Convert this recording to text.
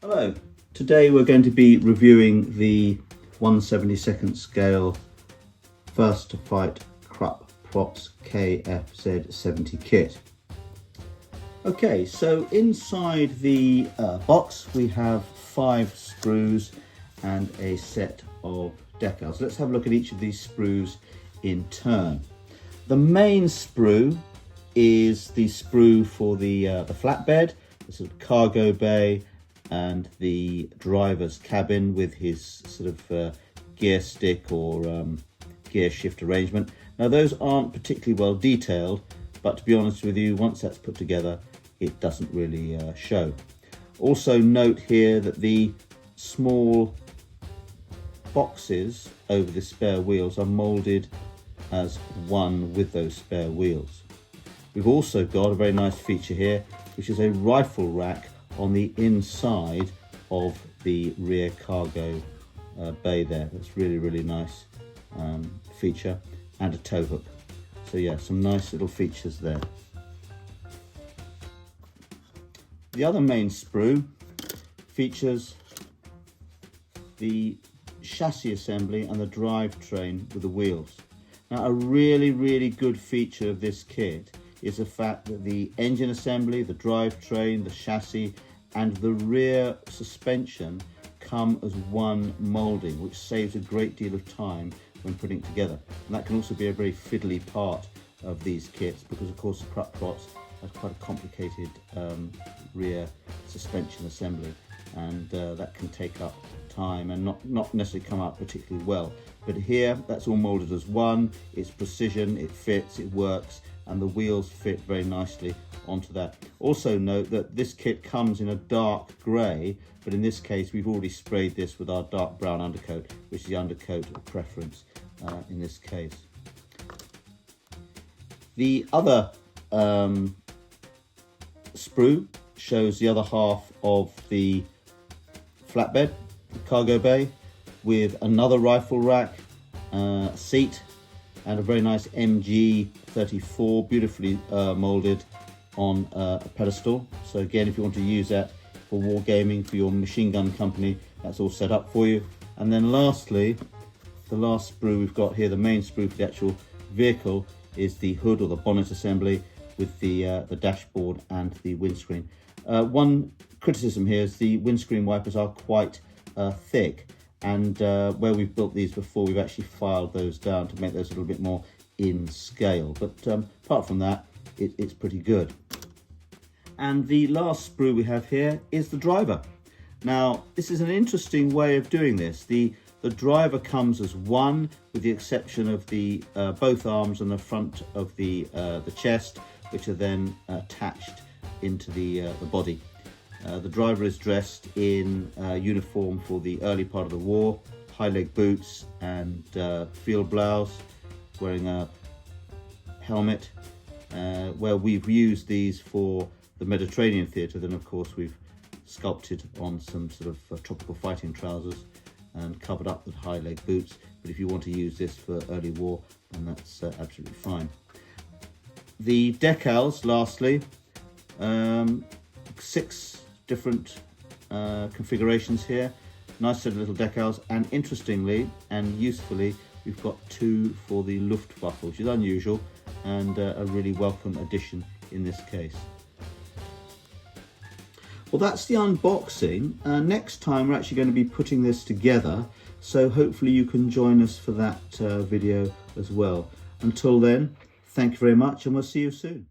Hello, today we're going to be reviewing the 1/72 scale First to Fight Krupp Protze KFZ70 kit. Okay, so inside the box we have 5 screws and a set of decals. Let's have a look at each of these sprues in turn. The main sprue is the sprue for the flatbed, the sort of cargo bay and the driver's cabin with his sort of gear stick or gear shift arrangement. Now those aren't particularly well detailed, but to be honest with you, once that's put together, it doesn't really show. Also note here that the small boxes over the spare wheels are molded as one with those spare wheels. We've also got a very nice feature here, which is a rifle rack on the inside of the rear cargo bay there. That's really nice feature, and a tow hook. So yeah, some nice little features there. The other main sprue features the chassis assembly and the drivetrain with the wheels. Now a really good feature of this kit is the fact that the engine assembly, the drivetrain, the chassis and the rear suspension come as one moulding, which saves a great deal of time when putting it together. And that can also be a very fiddly part of these kits, because of course the Krupp Protze has quite a complicated rear suspension assembly, and that can take up time and not necessarily come out particularly well. But here that's all moulded as one. It's precision, it fits, it works, and the wheels fit very nicely onto that. Also note that this kit comes in a dark grey, but in this case we've already sprayed this with our dark brown undercoat, which is the undercoat of preference in this case. The other sprue shows the other half of the flatbed, the cargo bay, with another rifle rack, seat, and a very nice MG34, beautifully moulded on a pedestal. So again, if you want to use that for wargaming for your machine gun company, that's all set up for you. And then lastly, the last sprue we've got here, the main sprue for the actual vehicle, is the hood or the bonnet assembly with the dashboard and the windscreen. One criticism here is the windscreen wipers are quite thick, and where we've built these before, we've actually filed those down to make those a little bit more in scale. But apart from that, it's pretty good. And the last sprue we have here is the driver. Now, this is an interesting way of doing this. The driver comes as one, with the exception of the both arms and the front of the chest, which are then attached into the body. The driver is dressed in uniform for the early part of the war, high leg boots and field blouse, wearing a helmet. Where we've used these for the Mediterranean theatre, then of course we've sculpted on some sort of tropical fighting trousers and covered up with high leg boots. But if you want to use this for early war, then that's absolutely fine. The decals, lastly, 6 different configurations here. Nice set of little decals, and interestingly and usefully, we've got 2 for the Luftwaffe, which is unusual and a really welcome addition in this case. Well, that's the unboxing. Next time we're actually going to be putting this together, so hopefully you can join us for that video as well. Until then, thank you very much, and we'll see you soon.